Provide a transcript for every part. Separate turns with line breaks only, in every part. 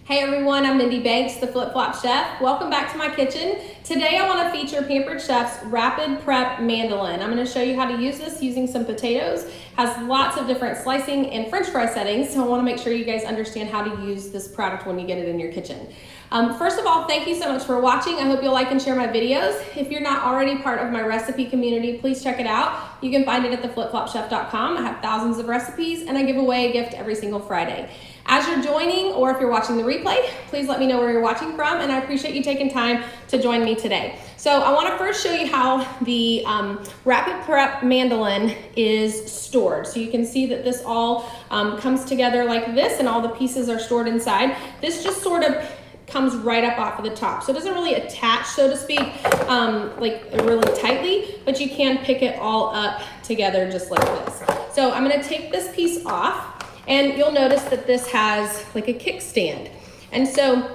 Hey everyone, I'm Mindy Banks, the Flip Flop Chef. Welcome back to my kitchen. Today I want to feature Pampered Chef's Rapid-Prep Mandoline. I'm going to show you how to use this using some potatoes. Has lots of different slicing and french fry settings, so I want to make sure you guys understand how to use this product when you get it in your kitchen. First of all, thank you so much for watching. I hope you'll like and share my videos. If you're not already part of my recipe community, please check it out. You can find it at theflipflopchef.com. I have thousands of recipes and I give away a gift every single Friday. As you're joining, or if you're watching the replay, please let me know where you're watching from, and I appreciate you taking time to join me today. So I want to first show you how the Rapid-Prep Mandoline is stored. So you can see that this all comes together like this, and all the pieces are stored inside. This just sort of comes right up off of the top. So it doesn't really attach, so to speak, like really tightly, but you can pick it all up together just like this. So I'm going to take this piece off. And you'll notice that this has like a kickstand. And so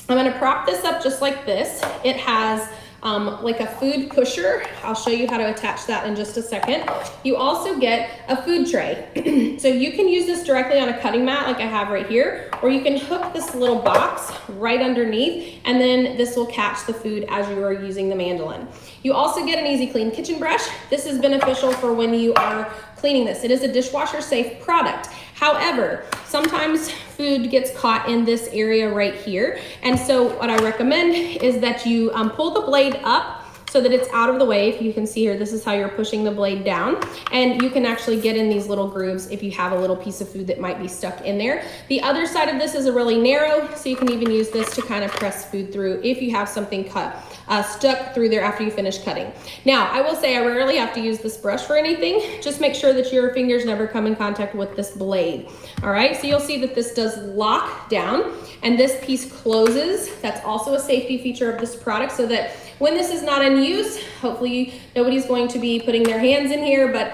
I'm gonna prop this up just like this. It has like a food pusher. I'll show you how to attach that in just a second. You also get a food tray. So you can use this directly on a cutting mat like I have right here, or you can hook this little box right underneath, and then this will catch the food as you are using the mandolin. You also get an easy clean kitchen brush. This is beneficial for when you are cleaning this. It is a dishwasher safe product. However, sometimes food gets caught in this area right here. And so what I recommend is that you pull the blade up so that it's out of the way. If you can see here, this is how you're pushing the blade down. And you can actually get in these little grooves if you have a little piece of food that might be stuck in there. The other side of this is a really narrow, so you can even use this to kind of press food through if you have something stuck through there after you finish cutting. Now, I will say I rarely have to use this brush for anything. Just make sure that your fingers never come in contact with this blade. All right, so you'll see that this does lock down and this piece closes. That's also a safety feature of this product, so that when this is not in use, hopefully nobody's going to be putting their hands in here, but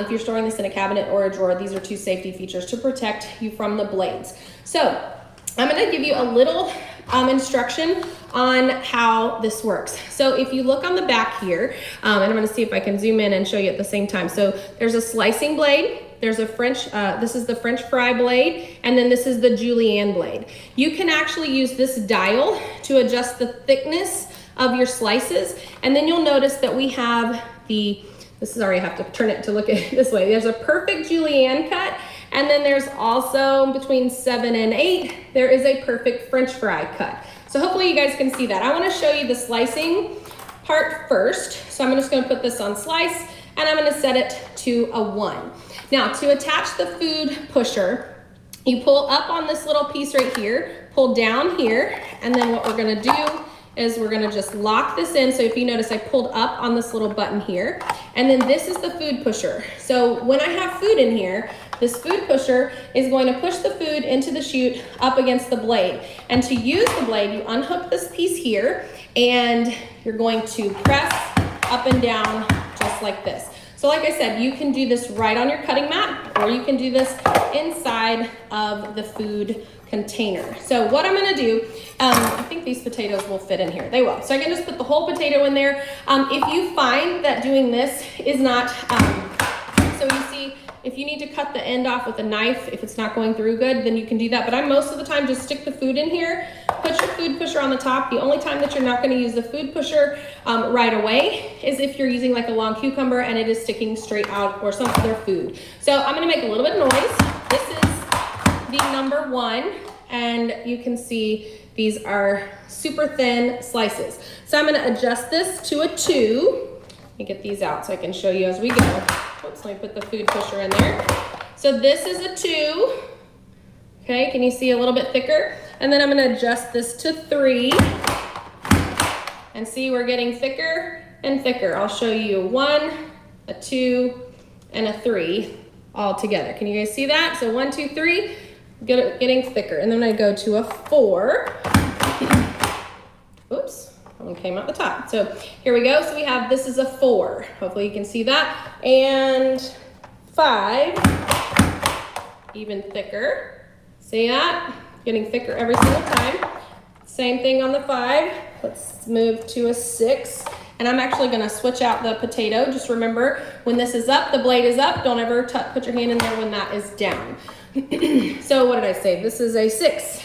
if you're storing this in a cabinet or a drawer, these are two safety features to protect you from the blades. So I'm gonna give you a little instruction on how this works. So if you look on the back here, and I'm gonna see if I can zoom in and show you at the same time. So there's a slicing blade, there's a this is the French fry blade, and then this is the julienne blade. You can actually use this dial to adjust the thickness of your slices, and then you'll notice that we have this is already, I have to turn it to look at it this way. There's a perfect julienne cut, and then there's also between 7 and 8, there is a perfect French fry cut. So hopefully you guys can see that. I want to show you the slicing part first. So I'm just going to put this on slice, and I'm going to set it to a 1. Now, to attach the food pusher, you pull up on this little piece right here, pull down here, and then what we're going to do is we're gonna just lock this in. So if you notice, I pulled up on this little button here, and then this is the food pusher. So when I have food in here, this food pusher is going to push the food into the chute up against the blade. And to use the blade, you unhook this piece here, and you're going to press up and down just like this. So like I said, you can do this right on your cutting mat, or you can do this inside of the food container. So what I'm gonna do, I think these potatoes will fit in here. They will. So I can just put the whole potato in there. If you find that doing this is not, so you see, if you need to cut the end off with a knife, if it's not going through good, then you can do that. But I most of the time just stick the food in here, put your food pusher on the top. The only time that you're not gonna use the food pusher right away is if you're using like a long cucumber and it is sticking straight out, or some other food. So I'm gonna make a little bit of noise. This is the number 1, and you can see these are super thin slices. So I'm gonna adjust this to a 2. Let me get these out so I can show you as we go. Oops, let me put the food pusher in there. So this is a 2. Okay, can you see a little bit thicker? And then I'm gonna adjust this to 3. And see, we're getting thicker and thicker. I'll show you a 1, a 2, and a 3 all together. Can you guys see that? So 1, 2, 3. Getting thicker. And then I go to a 4. Oops, that one came out the top. So here we go. So we have, this is a 4. Hopefully you can see that. And 5, even thicker. See that? Getting thicker every single time. Same thing on the 5. Let's move to a 6. And I'm actually gonna switch out the potato. Just remember, when this is up, the blade is up. Don't ever put your hand in there when that is down. So what did I say? This is a 6.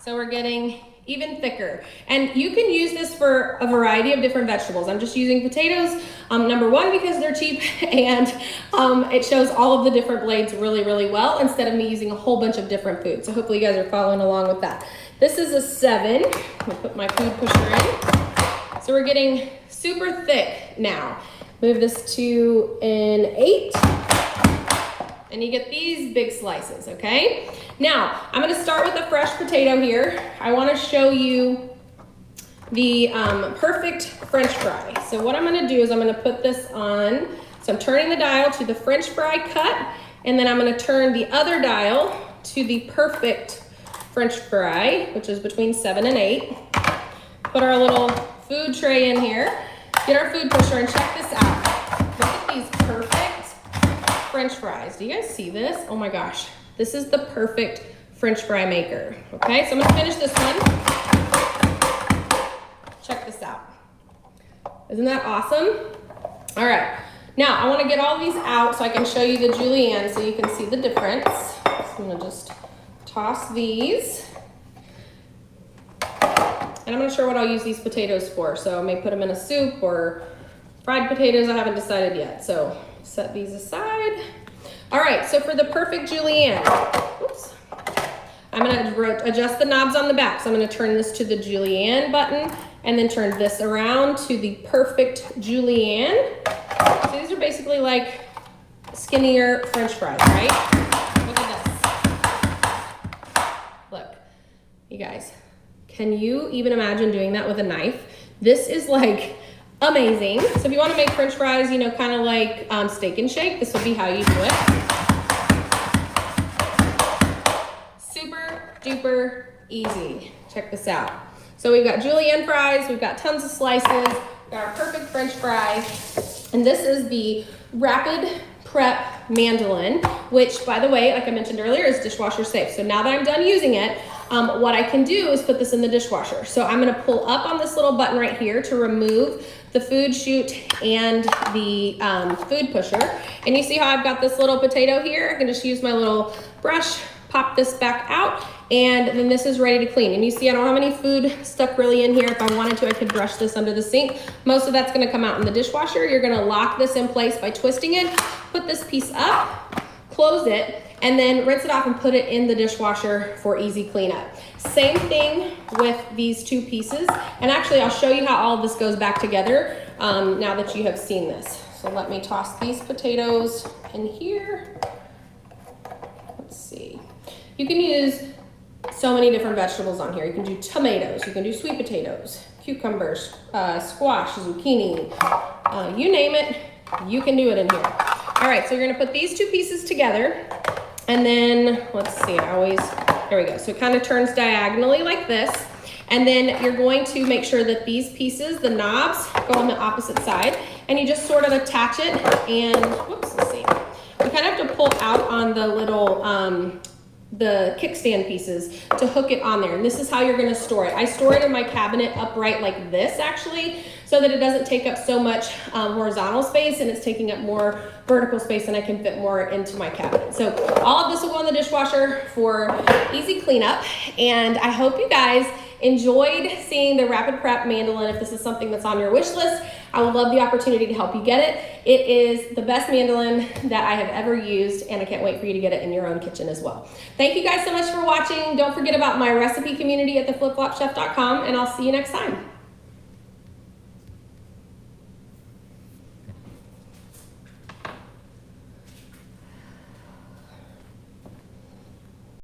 So we're getting even thicker. And you can use this for a variety of different vegetables. I'm just using potatoes, number one, because they're cheap, and it shows all of the different blades really, really well instead of me using a whole bunch of different foods. So hopefully you guys are following along with that. This is a 7. I'm gonna put my food pusher in. So we're getting super thick now. Move this to an 8. And you get these big slices, okay? Now, I'm gonna start with a fresh potato here. I wanna show you the perfect French fry. So what I'm gonna do is I'm gonna put this on. So I'm turning the dial to the French fry cut, and then I'm gonna turn the other dial to the perfect French fry, which is between 7 and 8. Put our little food tray in here, get our food pusher, and check this out. Look at these perfect French fries. Do you guys see this? Oh my gosh. This is the perfect French fry maker. Okay, so I'm gonna finish this one. Check this out. Isn't that awesome? All right, now I wanna get all these out so I can show you the julienne so you can see the difference. So I'm gonna just toss these. And I'm not sure what I'll use these potatoes for, so I may put them in a soup or fried potatoes. I haven't decided yet, so set these aside. All right, so for the perfect julienne, oops, I'm gonna adjust the knobs on the back. So I'm gonna turn this to the julienne button and then turn this around to the perfect julienne. So these are basically like skinnier French fries, right? Look at this. Look, you guys, can you even imagine doing that with a knife? This is like amazing. So if you want to make French fries, you know, kind of like steak and shake, this will be how you do it. Super duper easy. Check this out. So we've got julienne fries, we've got tons of slices, we've got our perfect French fry, and this is the Rapid-Prep Mandoline, which, by the way, like I mentioned earlier, is dishwasher safe. So now that I'm done using it, what I can do is put this in the dishwasher. So I'm gonna pull up on this little button right here to remove the food chute and the food pusher. And you see how I've got this little potato here? I can just use my little brush, pop this back out, and then this is ready to clean. And you see I don't have any food stuck really in here. If I wanted to, I could brush this under the sink. Most of that's gonna come out in the dishwasher. You're gonna lock this in place by twisting it, put this piece up, close it, and then rinse it off and put it in the dishwasher for easy cleanup. Same thing with these two pieces. And actually, I'll show you how all of this goes back together now that you have seen this. So let me toss these potatoes in here. Let's see. You can use so many different vegetables on here. You can do tomatoes, you can do sweet potatoes, cucumbers, squash, zucchini, you name it, you can do it in here. All right, so you're gonna put these two pieces together, and then, let's see, there we go. So it kind of turns diagonally like this, and then you're going to make sure that these pieces, the knobs, go on the opposite side, and you just sort of attach it, and, whoops, let's see. You kind of have to pull out on the little, the kickstand pieces to hook it on there. And this is how you're gonna store it. I store it in my cabinet upright like this, actually, so that it doesn't take up so much horizontal space, and it's taking up more vertical space, and I can fit more into my cabinet. So all of this will go in the dishwasher for easy cleanup. And I hope you guys enjoyed seeing the Rapid-Prep Mandoline. If this is something that's on your wish list, I would love the opportunity to help you get it. It is the best mandolin that I have ever used, and I can't wait for you to get it in your own kitchen as well. Thank you guys so much for watching. Don't forget about my recipe community at theflipflopchef.com, and I'll see you next time.